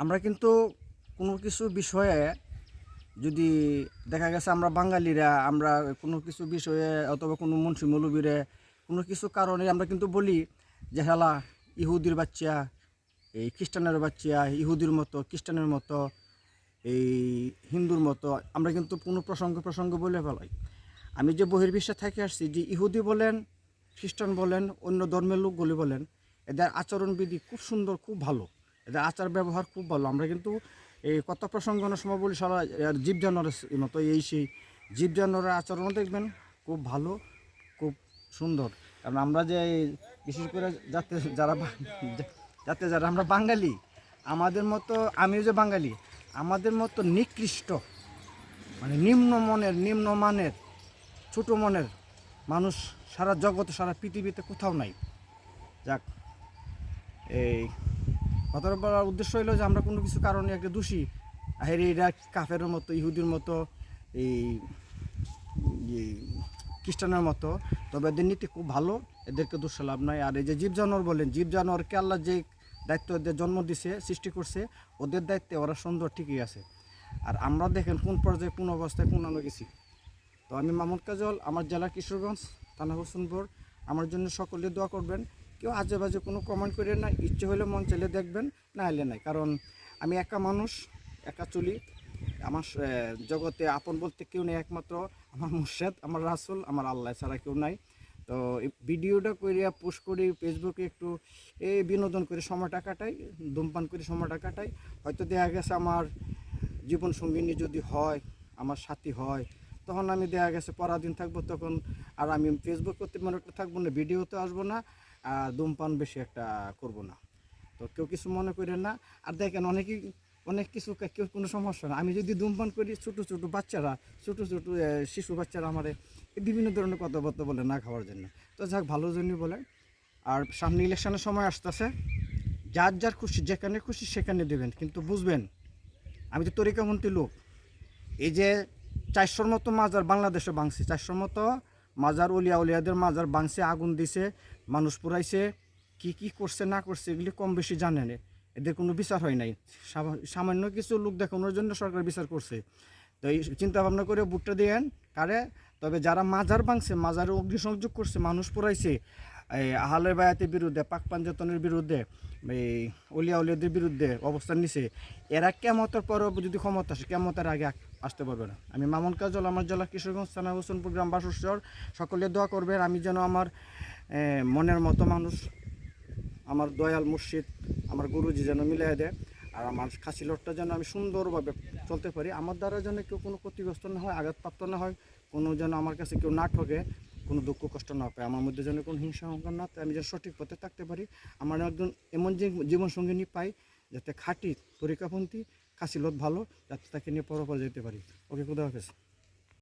আমরা কিন্তু কোনো কিছু বিষয়ে যদি দেখা গেছে আমরা বাঙালিরা আমরা কোনো কিছু বিষয়ে অথবা কোনো মুন্সি মৌলবীরে কোনো কিছু কারণে আমরা কিন্তু বলি যে হেলা ইহুদির বাচ্চা, এই খ্রিস্টানের বাচ্চা, ইহুদির মতো খ্রিস্টানের মতো, এই হিন্দুর মতো আমরা কিন্তু কোনো প্রসঙ্গ বলে ফেলাই। আমি যে বহির্বিশ্বে থেকে আসছি, যে ইহুদি বলেন, খ্রিস্টান বলেন, অন্য ধর্মের লোকগুলি বলেন, এদের আচরণবিধি খুব সুন্দর, খুব ভালো, এদের আচার ব্যবহার খুব ভালো। আমরা কিন্তু এই কথা প্রসঙ্গনের সময় বলি সারা জীব জানোয়ারের মতো, এই সেই জীব জানোয়ারের আচরণও দেখবেন খুব ভালো, খুব সুন্দর। কারণ আমরা যে বিশেষ করে যারা আমরা বাঙালি, আমাদের মতো, আমিও যে বাঙালি, আমাদের মতো নিকৃষ্ট মানে নিম্নমানের ছোটো মনের মানুষ সারা জগতে, সারা পৃথিবীতে কোথাও নাই। যাক, এই কথাটা বলার উদ্দেশ্য হইলো যে আমরা কোনো কিছু কারণে একটা দোষী, হেরে এরা কাফেরের মতো, ইহুদির মতো, এই এই খ্রিস্টানের মতো, তবে এদের নীতি খুব ভালো, এদেরকে দোষ লাভ নাই। আর এই যে জীব জানোয়ার বলেন, জীব জানোয়ারকে আল্লাহ যে দায়িত্ব এদের জন্ম দিছে, সৃষ্টি করছে, ওদের দায়িত্বে ওরা সুন্দর ঠিকই আছে। আর আমরা দেখেন কোন পর্যায়ে, কোন অবস্থায়, কোন আনো গেছি। তো আমি মামুন কাজল, আমার জেলা কিশোরগঞ্জ, থানা হোসেনপুর। আমার জন্য সকলে দোয়া করবেন। কেউ আজে বাজে কোনো কমেন্ট করেন না, ইচ্ছে হলে মন চাইলে দেখবেন, না হলে নাই। কারণ আমি একা মানুষ, একা চলি। আমার জগতে আপন বলতে কেউ নেই, একমাত্র আমার মুর্শেদ, আমার রাসুল, আমার আল্লাহ ছাড়া কেউ নাই। তো এই ভিডিওটা করিয়া পোস্ট করি ফেসবুকে, একটু এই বিনোদন করে সময়টা কাটাই, ধূমপান করে সময়টা কাটাই। হয়তো দেখা গেছে আমার জীবন সঙ্গিনী যদি হয়, আমার সাথী হয়, তখন আমি দেখা গেছে পরাধীন থাকবো, তখন আর আমি ফেসবুক করতে মনে থাকবো না, ভিডিওতে আসবো না, আর ধূমপান বেশি একটা করব না। তো কেউ কিছু মনে করেন না। আর দেখেন অনেকেই অনেক কিছু, কেউ কোনো সমস্যা না। আমি যদি ধূমপান করি, ছোটো ছোটো বাচ্চারা, ছোটো ছোটো শিশু বাচ্চারা আমারে বিভিন্ন ধরনের কথাবার্তা বলে না খাওয়ার জন্য। তো যাক, ভালোর জন্যই বলে। আর সামনে ইলেকশনের সময় আসতেছে, যার যার খুশি যেখানে খুশি সেখানে দেবেন, কিন্তু বুঝবেন আমি তো তরিকাপন্থী লোক। এই যে 400-র মতো মাজার বাংলাদেশে ভাঙছে, 400-র মতো মাজার, উলিয়াদের মাজার ভাঙছে, আগুন দিছে, মানুষ পুরাইছে, কি করছে না করছে এগুলি কম বেশি জানেন। এদের কোনো বিচার হয় নাই। সামান্য কিছু লোক দেখানোর জন্য সরকার বিচার করছে। তো এই চিন্তা ভাবনা করে ভোটটা দিয়েন কারে। তবে যারা মাজার ভাঙছে, মাজারে অগ্নিসংযোগ করছে, মানুষ পুরাইছে, এই আহলে বায়াতের বিরুদ্ধে, পাক পাঞ্জাতনের বিরুদ্ধে, এই উলিয়াদের বিরুদ্ধে অবস্থান নিছে, এরা কেমতের পরও যদি ক্ষমতা আসে, কেমতের আগে আসতে পারবে না। আমি মামুন কাজল, আমার জেলা কিশোরগঞ্জ, থানা হোসেনপুর, গ্রাম বাসুরচর। সকলে দোয়া করবেন আমি যেন আমার মনের মতো মানুষ, আমার দয়াল মুর্শিদ, আমার গুরুজি যেন মিলাই দেয়। আর আমার খাসি লটটা যেন আমি সুন্দরভাবে চলতে পারি, আমার দ্বারা যেন কেউ কোনো ক্ষতিগ্রস্ত না হয়, আঘাতপ্রাপ্ত না হয়, কোনো যেন আমার কাছে কেউ না ঠকে, কোনো দুঃখ কষ্ট না পায়, আমার মধ্যে যেন কোনো হিংসা অহংকার না পায়, আমি যেন সঠিক পথে থাকতে পারি। আমার একজন এমন যে জীবনসঙ্গিনী পাই যাতে খাঁটি তরিকাপন্থী, খাসি লত ভালো, যাতে তাকে নিয়ে পরপর যেতে পারি। ওকে, খুদা হাফেজ।